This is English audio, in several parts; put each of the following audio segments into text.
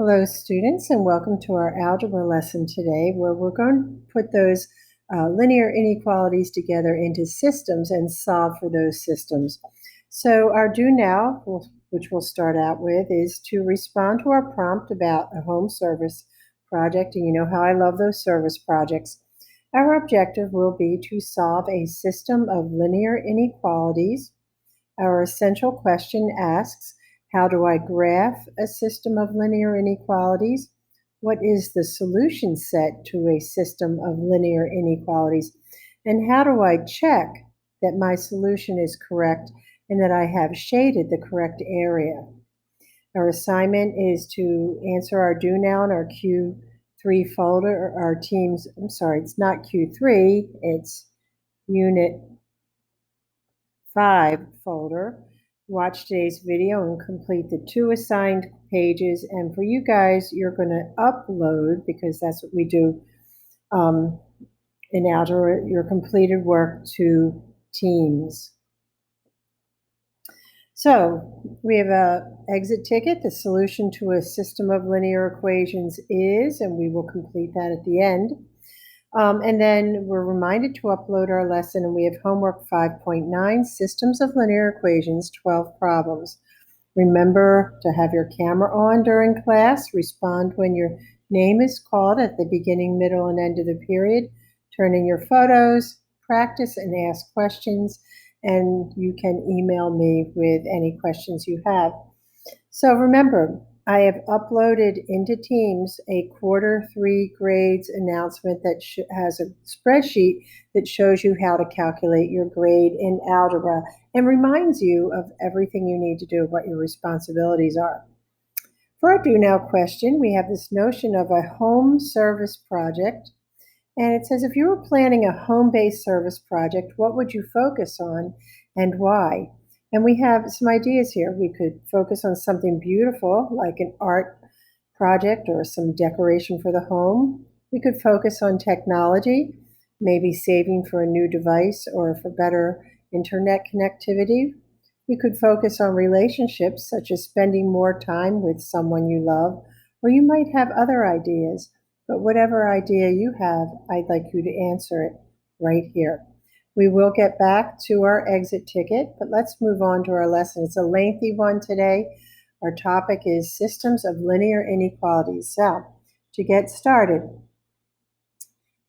Hello, students, and welcome to our algebra lesson today, where we're going to put those linear inequalities together into systems and solve for those systems. So our do now, which we'll start out with, is to respond to our prompt about a home service project, and you know how I love those service projects. Our objective will be to solve a system of linear inequalities. Our essential question asks, how do I graph a system of linear inequalities? What is the solution set to a system of linear inequalities? And how do I check that my solution is correct and that I have shaded the correct area? Our assignment is to answer our do now in our Q3 folder, our team's, it's not Q3, it's Unit 5 folder. Watch today's video and complete the 2 assigned pages. And for you guys, you're going to upload, because that's what we do in algebra, your completed work to Teams. So we have a exit ticket. The solution to a system of linear equations is, and we will complete that at the end. And then we're reminded to upload our lesson, and we have homework 5.9, Systems of Linear Equations, 12 problems. Remember to have your camera on during class. Respond when your name is called at the beginning, middle, and end of the period. Turn in your photos, practice, and ask questions. And you can email me with any questions you have. So remember, I have uploaded into Teams a Q3 grades announcement that has a spreadsheet that shows you how to calculate your grade in algebra and reminds you of everything you need to do, what your responsibilities are. For our do now question, we have this notion of a home service project. And it says, if you were planning a home-based service project, what would you focus on and why? And we have some ideas here. We could focus on something beautiful, like an art project or some decoration for the home. We could focus on technology, maybe saving for a new device or for better internet connectivity. We could focus on relationships, such as spending more time with someone you love, or you might have other ideas. But whatever idea you have, I'd like you to answer it right here. We will get back to our exit ticket, but let's move on to our lesson. It's a lengthy one today. Our topic is systems of linear inequalities. So, to get started,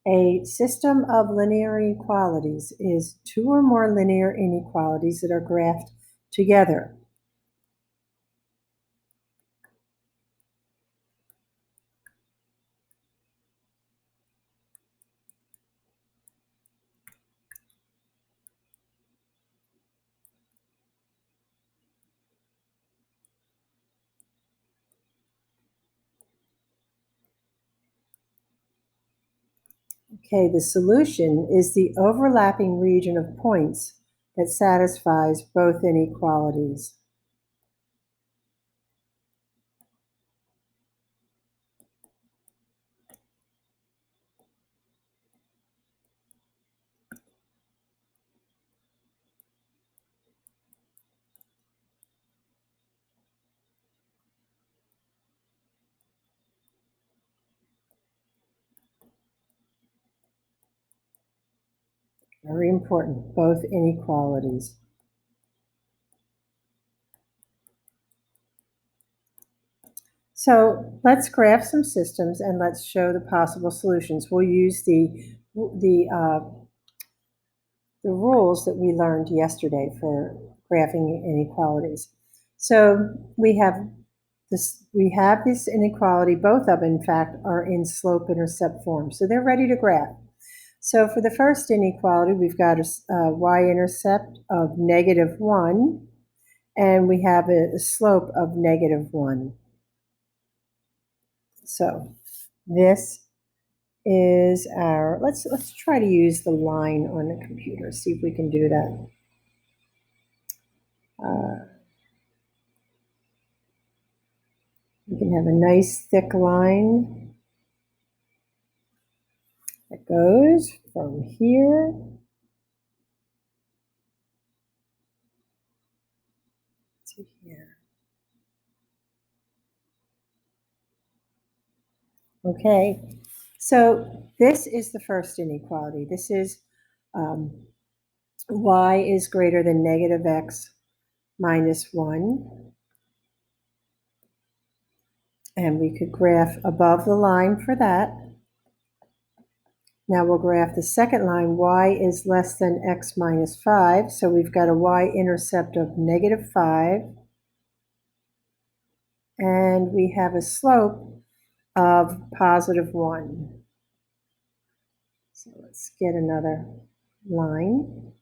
a system of linear inequalities is two or more linear inequalities that are graphed together. Okay, the solution is the overlapping region of points that satisfies both inequalities. Very important, both inequalities. So let's graph some systems and let's show the possible solutions. We'll use the rules that we learned yesterday for graphing inequalities. So we have this inequality. Both of them, in fact, are in slope-intercept form, so they're ready to graph. So for the first inequality, we've got a y-intercept of -1, and we have a slope of -1. So this is our, let's try to use the line on the computer, see if we can do that. You can have a nice thick line that goes from here to here. Okay, so this is the first inequality. This is y is greater than negative x minus 1. And we could graph above the line for that. Now we'll graph the second line, y is less than x minus 5. So we've got a y-intercept of negative 5. And we have a slope of positive 1. So let's get another line.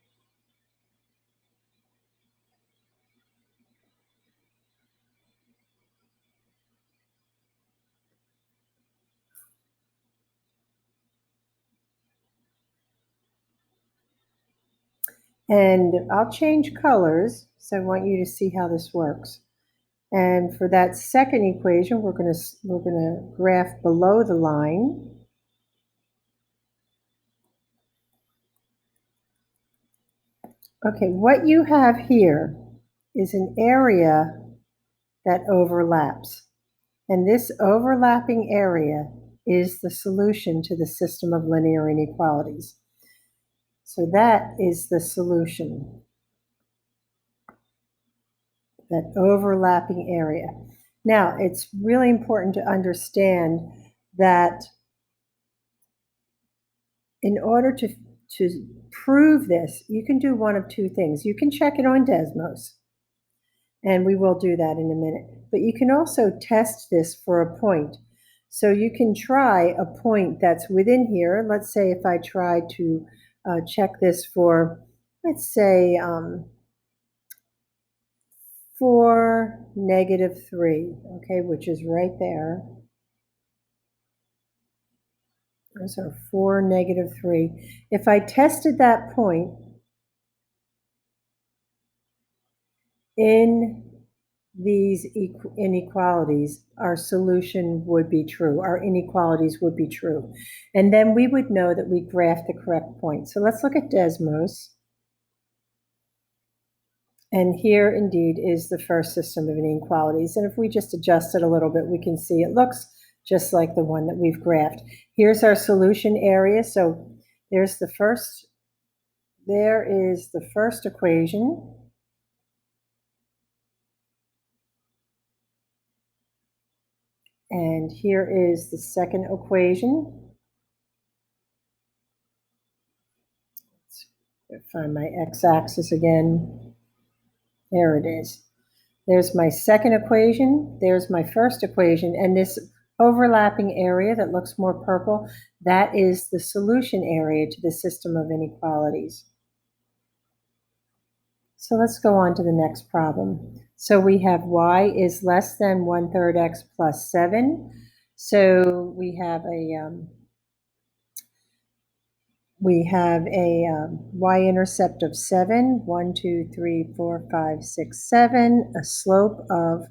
And I'll change colors, so I want you to see how this works. And for that second equation, we're going to graph below the line. Okay, what you have here is an area that overlaps. And this overlapping area is the solution to the system of linear inequalities. So that is the solution, that overlapping area. Now, it's really important to understand that in order to prove this, you can do one of two things. You can check it on Desmos, and we will do that in a minute. But you can also test this for a point. So you can try a point that's within here. Let's say if I try to check this for, let's say, for negative 3, okay, which is right there. So 4, negative 3. If I tested that point in these inequalities, our solution would be true. Our inequalities would be true. And then we would know that we graphed the correct point. So let's look at Desmos. And here indeed is the first system of inequalities. And if we just adjust it a little bit, we can see it looks just like the one that we've graphed. Here's our solution area. So there is the first equation. And here is the second equation. Let's find my x-axis again. There it is. There's my second equation. There's my first equation. And this overlapping area that looks more purple, that is the solution area to the system of inequalities. So let's go on to the next problem. So we have y is less than 1/3 x plus 7. So we have a y-intercept of 7, 1, 2, 3, 4, 5, 6, 7, a slope of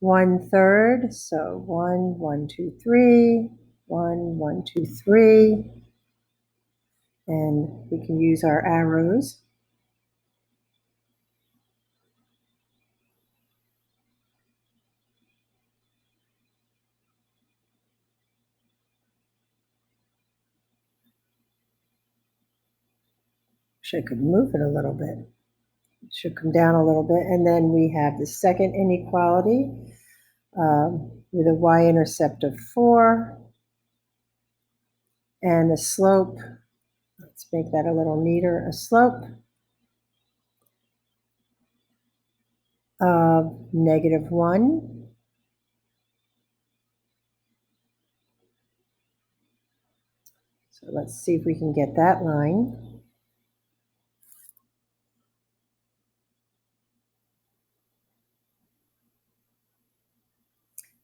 1/3, so 1, 1, 2, 3, 1, 1, 2, 3, and we can use our arrows. Wish I could move it a little bit. It should come down a little bit, and then we have the second inequality with a y-intercept of 4, and the slope, let's make that a little neater, a slope of -1. So let's see if we can get that line.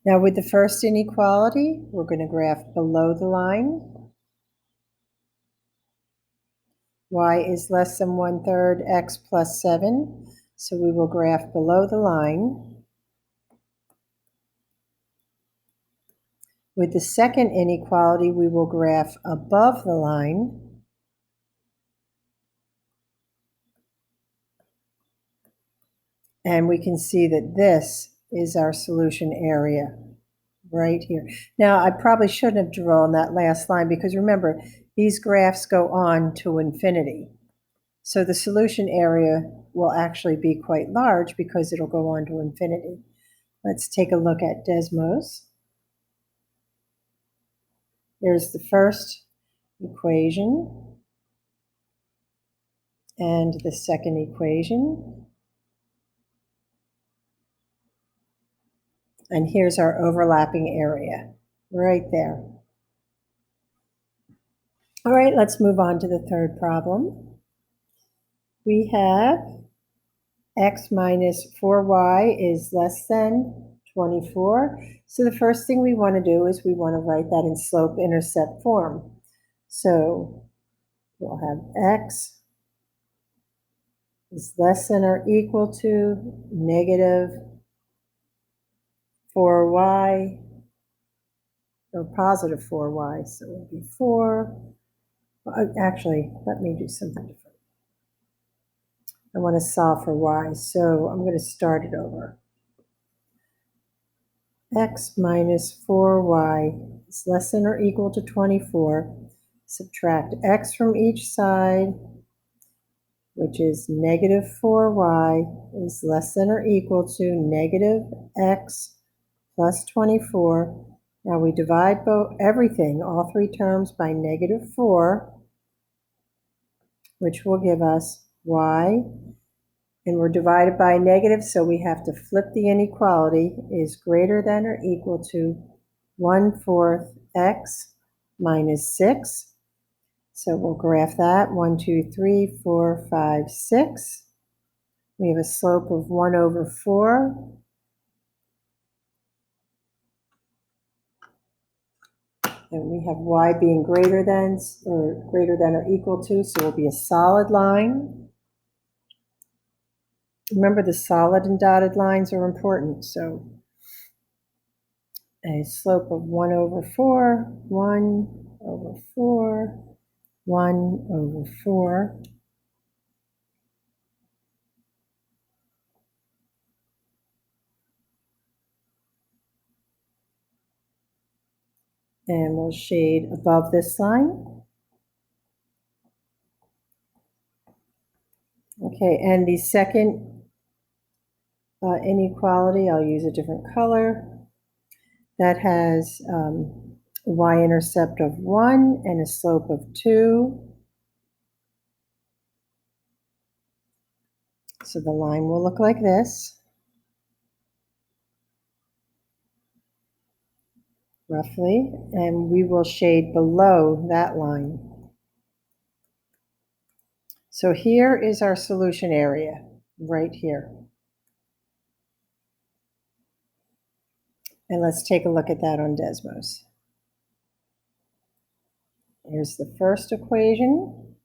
Now with the first inequality, we're going to graph below the line. Y is less than 1/3 x plus 7. So we will graph below the line. With the second inequality, we will graph above the line. And we can see that this is our solution area. right here. Now, I probably shouldn't have drawn that last line because remember, these graphs go on to infinity. So the solution area will actually be quite large because it'll go on to infinity. Let's take a look at Desmos. There's the first equation and the second equation. And here's our overlapping area right there. All right, let's move on to the third problem. We have x minus 4y is less than 24. So the first thing we want to do is we want to write that in slope-intercept form. So we'll have x is less than or equal to negative 4y, or positive 4y. So it will be 4. Actually, let me do something different. I want to solve for y, so I'm going to start it over. X minus 4y is less than or equal to 24. Subtract x from each side, which is negative 4y is less than or equal to negative x plus 24. Now we divide everything, all three terms, by negative 4, which will give us y. And we're divided by negative, so we have to flip the inequality, is greater than or equal to 1/4 x minus 6. So we'll graph that, 1, 2, 3, 4, 5, 6. We have a slope of 1/4. And we have y being greater than or equal to, so it will be a solid line. Remember, the solid and dotted lines are important. So a slope of 1/4, 1/4, 1/4. And we'll shade above this line. Okay, and the second inequality, I'll use a different color. That has y-intercept of 1 and a slope of 2. So the line will look like this, roughly, and we will shade below that line. So here is our solution area, right here. And let's take a look at that on Desmos. Here's the first equation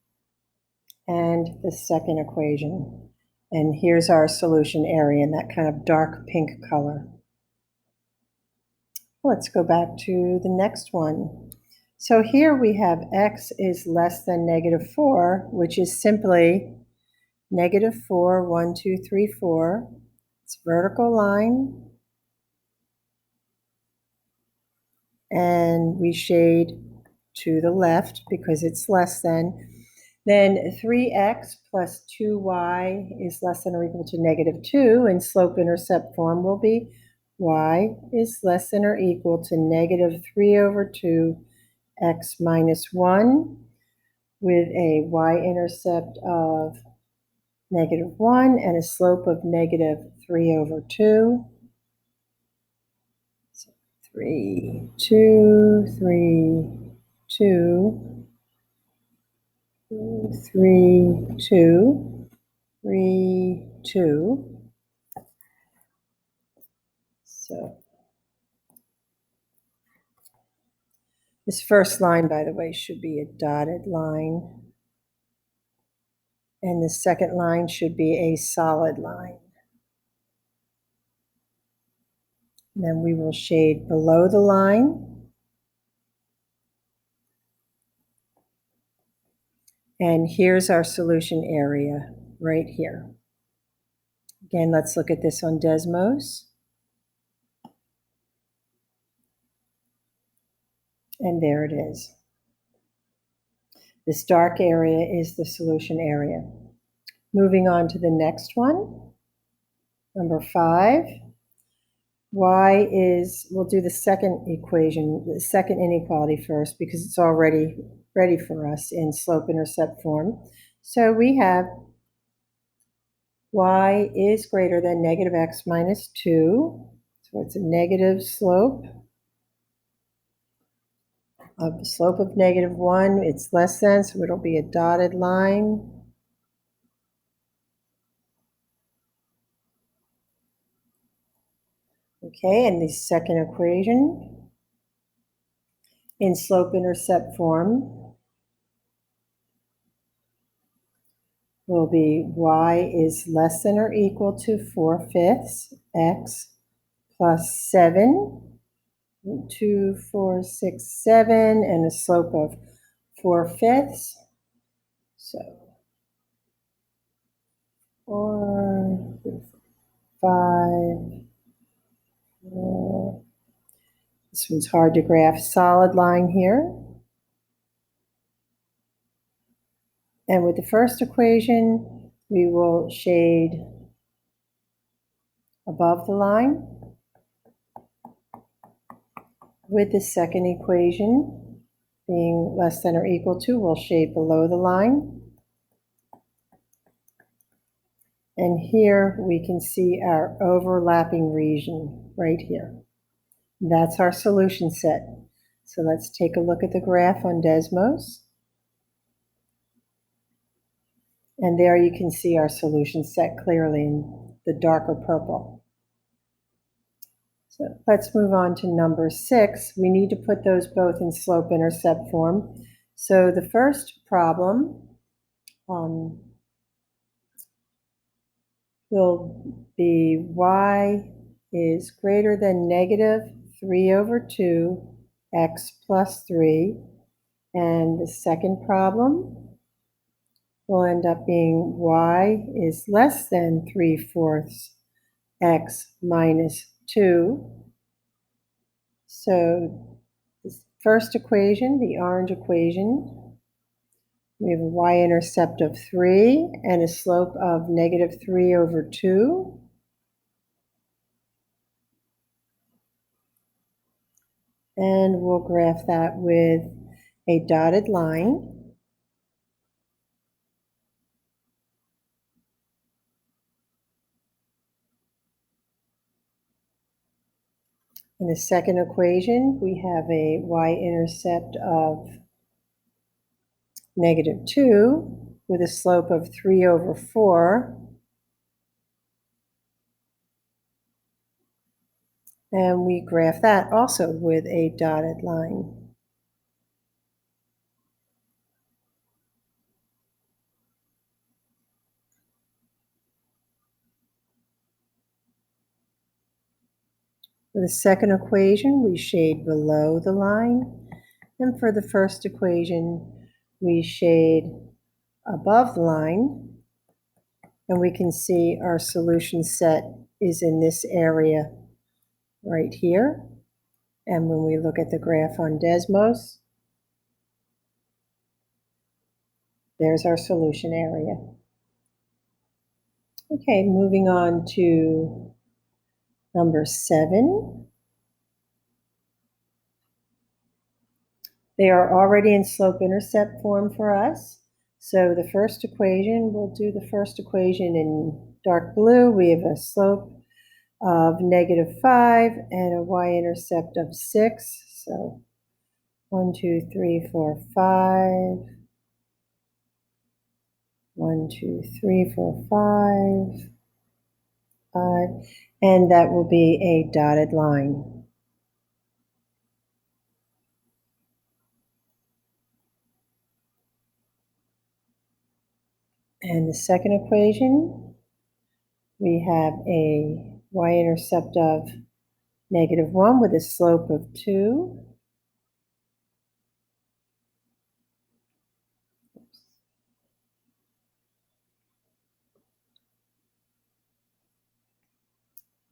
and the second equation. And here's our solution area in that kind of dark pink color. Let's go back to the next one. So here we have x is less than negative 4, which is simply negative 4, 1, 2, 3, 4. It's a vertical line. And we shade to the left because it's less than. Then 3x plus 2y is less than or equal to negative 2, and slope-intercept form will be y is less than or equal to negative 3/2 x minus 1, with a y-intercept of negative 1 and a slope of negative 3/2. So 3, 2, 3, 2, 3, 2, 3, 2. So this first line, by the way, should be a dotted line. And the second line should be a solid line. And then we will shade below the line. And here's our solution area right here. Again, let's look at this on Desmos. And there it is. This dark area is the solution area. Moving on to the next one, number 5. We'll do the second equation, the second inequality first, because it's already ready for us in slope-intercept form. So we have y is greater than negative x minus 2. So it's a negative slope. Of the slope of negative 1, it's less than, so it'll be a dotted line. Okay, and the second equation in slope-intercept form will be y is less than or equal to 4/5 x plus 7, 2, 4, 6, 7, and a slope of 4/5. So 4, 5, 4. This one's hard to graph. Solid line here. And with the first equation, we will shade above the line. With the second equation being less than or equal to, we'll shade below the line. And here we can see our overlapping region right here. That's our solution set. So let's take a look at the graph on Desmos. And there you can see our solution set clearly in the darker purple. So let's move on to number 6. We need to put those both in slope-intercept form. So the first problem will be y is greater than negative 3/2 x plus 3. And the second problem will end up being y is less than 3/4 x minus 2. So the first equation, the orange equation, we have a y-intercept of 3 and a slope of negative 3/2. And we'll graph that with a dotted line. In the second equation, we have a y-intercept of negative 2 with a slope of 3/4. And we graph that also with a dotted line. For the second equation, we shade below the line. And for the first equation, we shade above the line. And we can see our solution set is in this area right here. And when we look at the graph on Desmos, there's our solution area. Okay, moving on to number 7. They are already in slope-intercept form for us. So the first equation, we'll do the first equation in dark blue. We have a slope of negative 5 and a y-intercept of 6. So 1, 2, 3, 4, 5. 1, 2, 3, 4, 5. 5. And that will be a dotted line. And the second equation, we have a y-intercept of negative 1 with a slope of 2.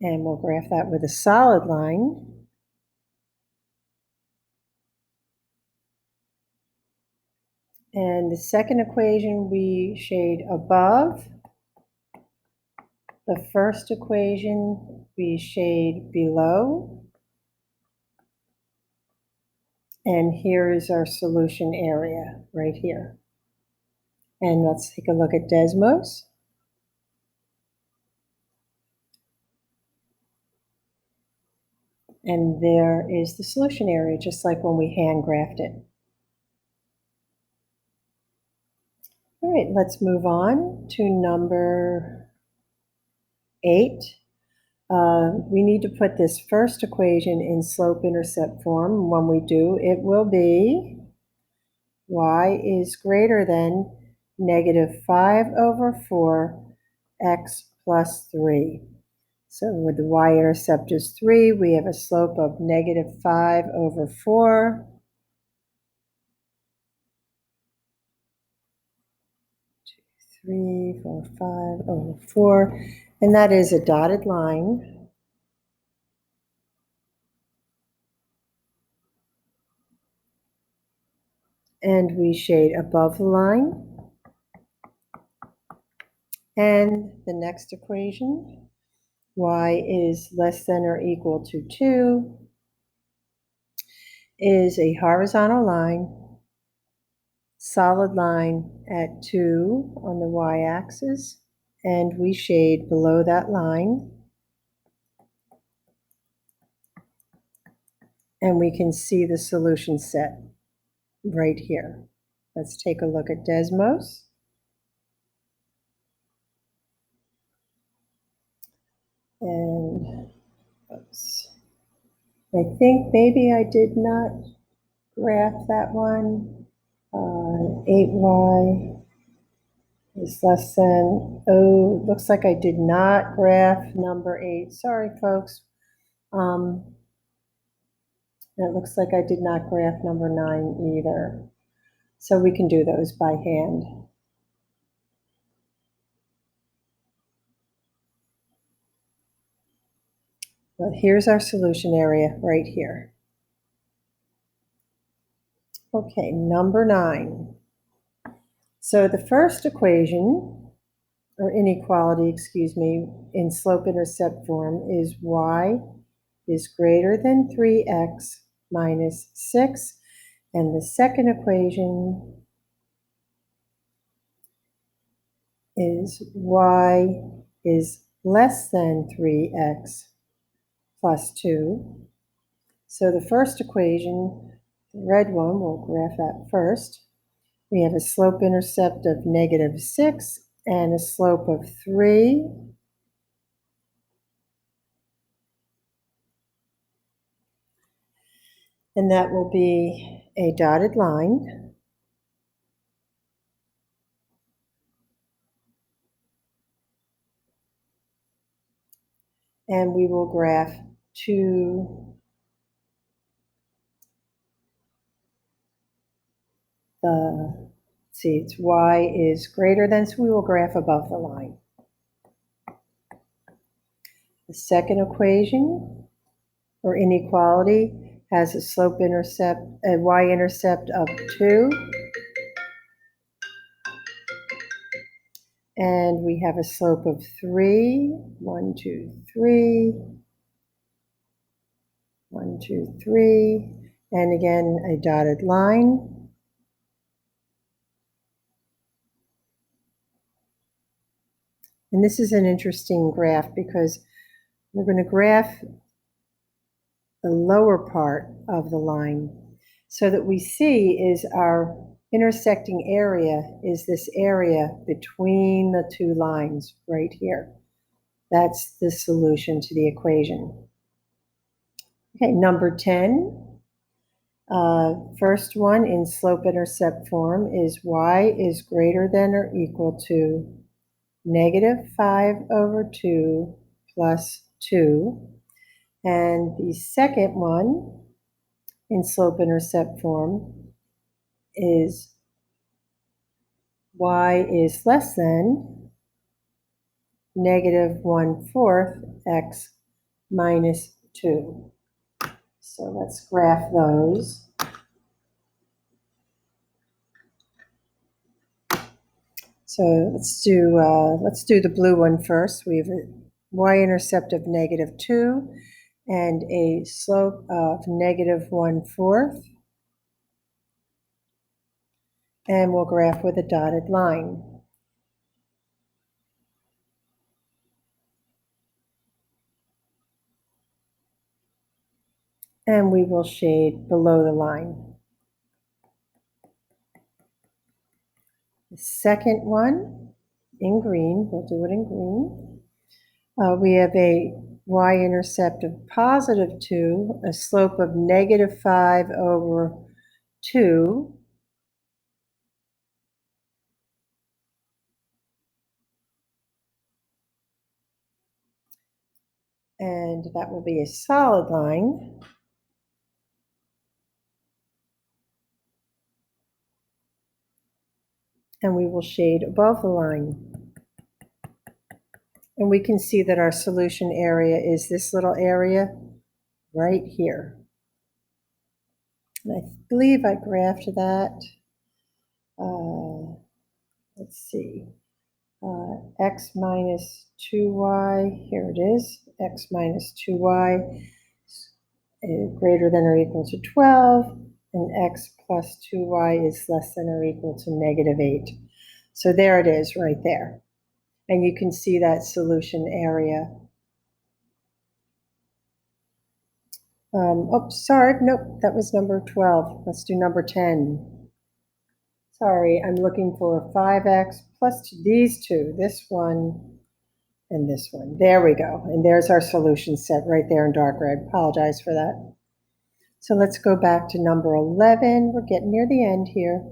And we'll graph that with a solid line. And the second equation we shade above. The first equation we shade below. And here is our solution area right here. And let's take a look at Desmos. And there is the solution area, just like when we hand graphed it. All right, let's move on to number 8. We need to put this first equation in slope-intercept form. When we do, it will be y is greater than -5/4 x plus 3. So with the y-intercept is 3, we have a slope of -5/4. 3, 4, 5/4, and that is a dotted line. And we shade above the line. And the next equation, y is less than or equal to 2, is a horizontal line, solid line at 2 on the y-axis, and we shade below that line. And we can see the solution set right here. Let's take a look at Desmos. And oops, I think maybe I did not graph that one. 8y is less than, oh, looks like I did not graph number 8. Sorry, folks. It looks like I did not graph number 9 either. So we can do those by hand. Well, here's our solution area right here. Okay, number 9. So the first equation, or inequality, excuse me, in slope-intercept form is y is greater than 3x minus 6. And the second equation is y is less than 3x plus 2. So the first equation, the red one, we'll graph that first. We have a slope-intercept of -6 and a slope of 3. And that will be a dotted line. And we will graph to the, see, it's y is greater than, so we will graph above the line. The second equation, or inequality, has a slope-intercept, a y-intercept of 2. And we have a slope of 3. 1, 2, 3. 1, 2, 3. And again, a dotted line. And this is an interesting graph because we're going to graph the lower part of the line so that we see is our intersecting area is this area between the two lines right here. That's the solution to the equation. Okay, number 10. First one in slope-intercept form is y is greater than or equal to -5/2 plus 2. And the second one in slope-intercept form is y is less than -1/4 x minus 2. So let's graph those. So let's do the blue one first. We have a y-intercept of -2 and a slope of -1/4. And we'll graph with a dotted line. And we will shade below the line. The second one in green, we'll do it in green. We have a y-intercept of +2, a slope of -5/2. And that will be a solid line. And we will shade above the line. And we can see that our solution area is this little area right here. And I believe I graphed that. Let's see. X minus 2y, here it is, x minus 2y greater than or equal to 12, and x plus 2y is less than or equal to -8. So there it is right there. And you can see that solution area. Sorry, nope, that was number 12. Let's do number 10. Sorry, I'm looking for 5x plus these two, this one and this one. There we go. And there's our solution set right there in dark red. Apologize for that. So let's go back to number 11. We're getting near the end here.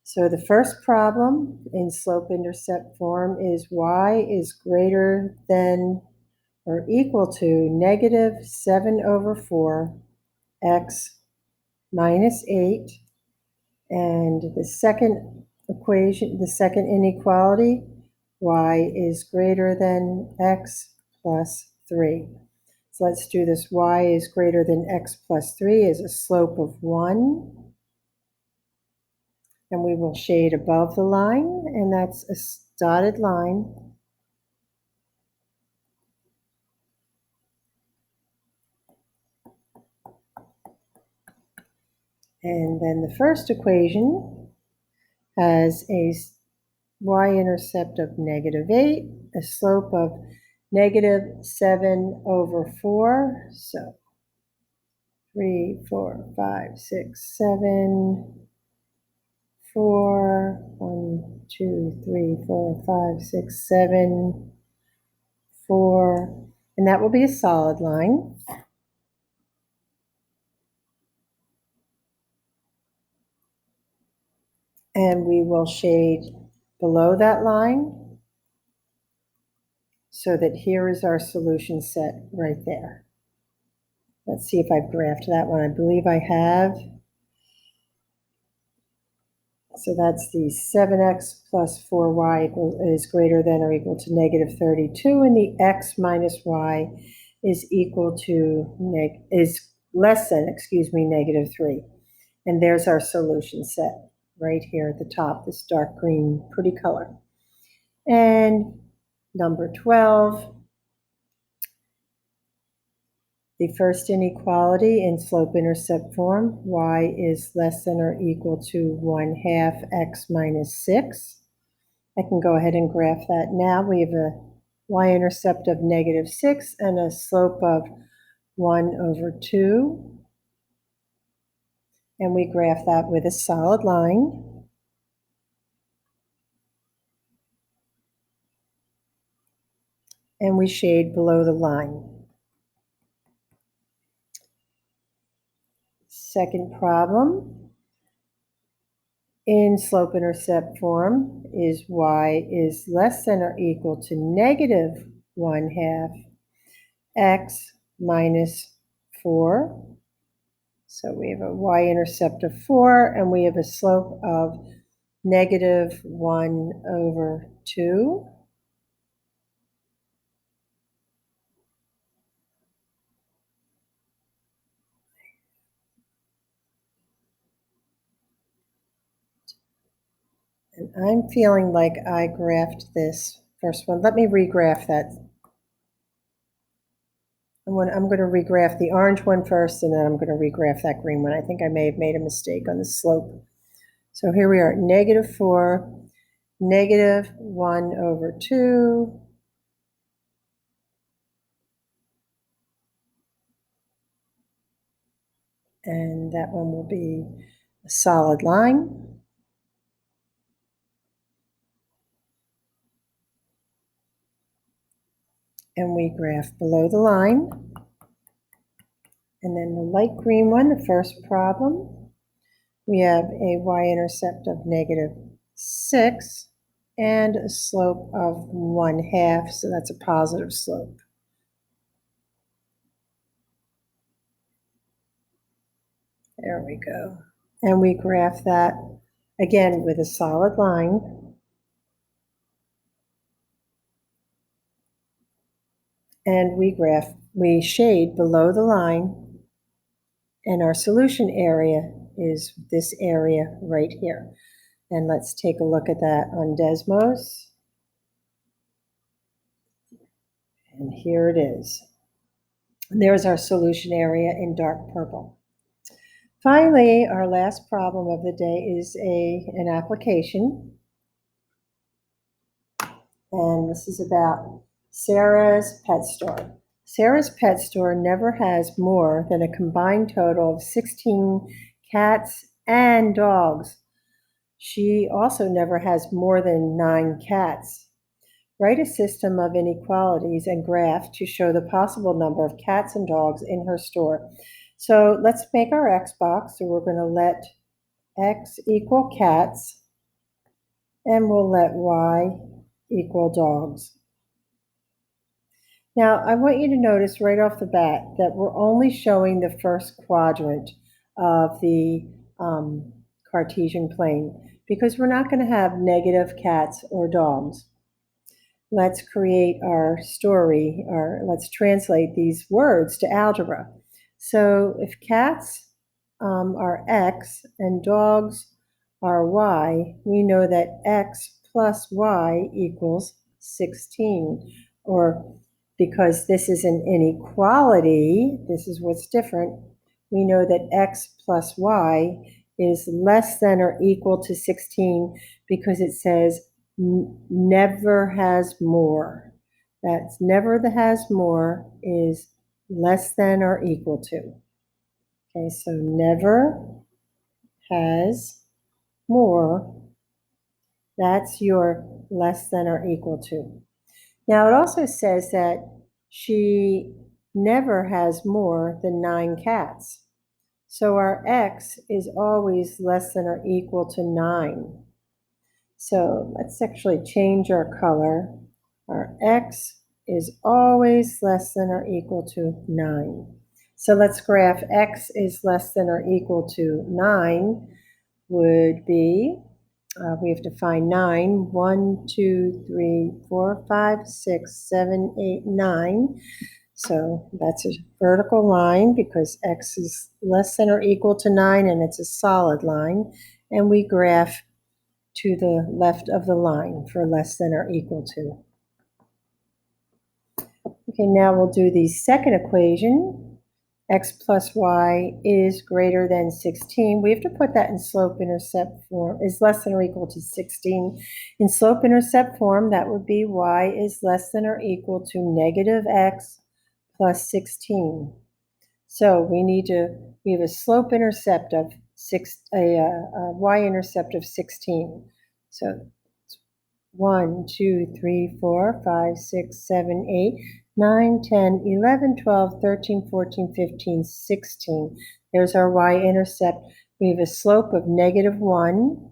So the first problem in slope-intercept form is y is greater than or equal to -7/4 x minus 8. And the second equation, the second inequality, y is greater than x plus 3. So let's do this. Y is greater than x plus 3 is a slope of 1. And we will shade above the line, and that's a dotted line. And then the first equation has a y-intercept of -8, a slope of -7/4. So 3, 4, 5, 6, 7, 4, 1, 2, 3, 4, 5, 6, 7, 4, and that will be a solid line. And we will shade below that line so that here is our solution set right there. Let's see if I've graphed that one. I believe I have. So that's the 7x plus 4y is greater than or equal to -32, and the x minus y is equal to is less than, -3. And there's our solution set right here at the top, this dark green, pretty color. And number 12, the first inequality in slope-intercept form, y is less than or equal to 1/2 x minus 6. I can go ahead and graph that now. We have a y-intercept of -6 and a slope of 1/2. And we graph that with a solid line. And we shade below the line. Second problem in slope-intercept form is y is less than or equal to -1/2 x minus 4. So we have a y-intercept of 4, and we have a slope of -1/2. And I'm feeling like I graphed this first one. Let me regraph that. I'm going to regraph the orange one first, and then I'm going to regraph that green one. I think I may have made a mistake on the slope. So here we are, -4, -1/2. And that one will be a solid line. And we graph below the line. And then the light green one, the first problem, we have a y-intercept of -6 and a slope of 1/2, so that's a positive slope. There we go. And we graph that again with a solid line. And we shade below the line, and our solution area is this area right here. And let's take a look at that on Desmos. And here it is. And there's our solution area in dark purple. Finally, our last problem of the day is an application. And this is about Sarah's Pet Store. Sarah's Pet Store never has more than a combined total of 16 cats and dogs. She also never has more than 9 cats. Write a system of inequalities and graph to show the possible number of cats and dogs in her store. So let's make our X box. So we're going to let X equal cats, and we'll let Y equal dogs. Now, I want you to notice right off the bat that we're only showing the first quadrant of the Cartesian plane because we're not going to have negative cats or dogs. Let's create our story, or let's translate these words to algebra. So if cats are X and dogs are Y, we know that X plus Y equals 16. Or because this is an inequality, this is what's different, we know that X plus Y is less than or equal to 16 because it says never has more. That's never that has more is less than or equal to. Okay, so never has more, that's your less than or equal to. Now it also says that she never has more than 9 cats. So our X is always less than or equal to 9. So let's actually change our color. Our X is always less than or equal to 9. So let's graph X is less than or equal to 9 would be, we have to find 9. 1, 2, 3, 4, 5, 6, 7, 8, 9. So that's a vertical line because X is less than or equal to 9 and it's a solid line. And we graph to the left of the line for less than or equal to. Okay, now we'll do the second equation. X plus Y is greater than 16. We have to put that in slope-intercept form, is less than or equal to 16. In slope-intercept form, that would be Y is less than or equal to negative X plus 16. So we have a slope-intercept of a y-intercept of 16. So 1, 2, 3, 4, 5, 6, 7, 8, 9, 10, 11, 12, 13, 14, 15, 16. There's our y-intercept. We have a slope of -1.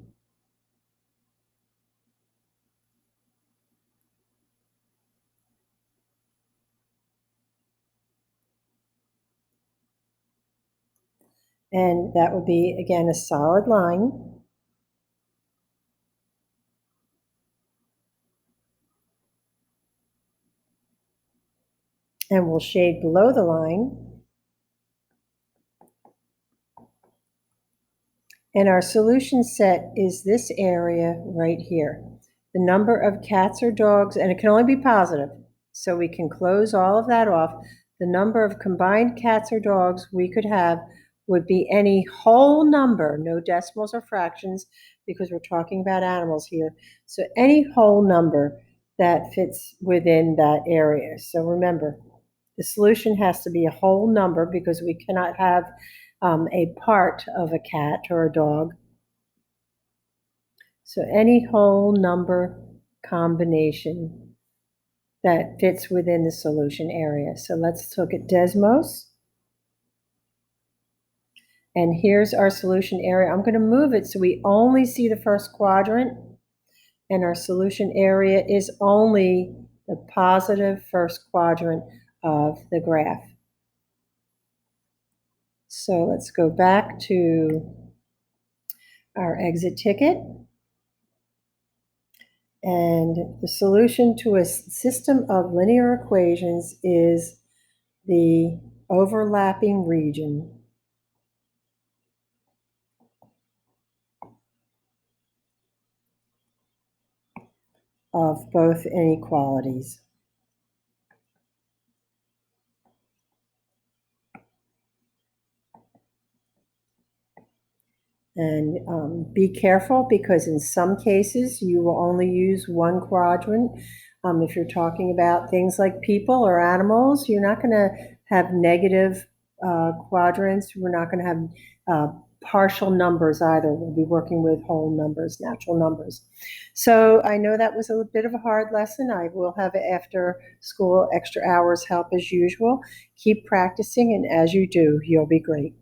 And that would be, again, a solid line. And we'll shade below the line. And our solution set is this area right here. The number of cats or dogs, and it can only be positive, so we can close all of that off. The number of combined cats or dogs we could have would be any whole number, no decimals or fractions, because we're talking about animals here. So any whole number that fits within that area. So remember, the solution has to be a whole number because we cannot have a part of a cat or a dog. So any whole number combination that fits within the solution area. So let's look at Desmos. And here's our solution area. I'm going to move it so we only see the first quadrant. And our solution area is only the positive first quadrant of the graph. So let's go back to our exit ticket. And the solution to a system of linear equations is the overlapping region of both inequalities. And be careful, because in some cases you will only use one quadrant. If you're talking about things like people or animals, you're not going to have negative quadrants. We're not going to have partial numbers either. We'll be working with whole numbers, natural numbers. So I know that was a bit of a hard lesson. I will have after school extra hours help as usual. Keep practicing, and as you do, you'll be great.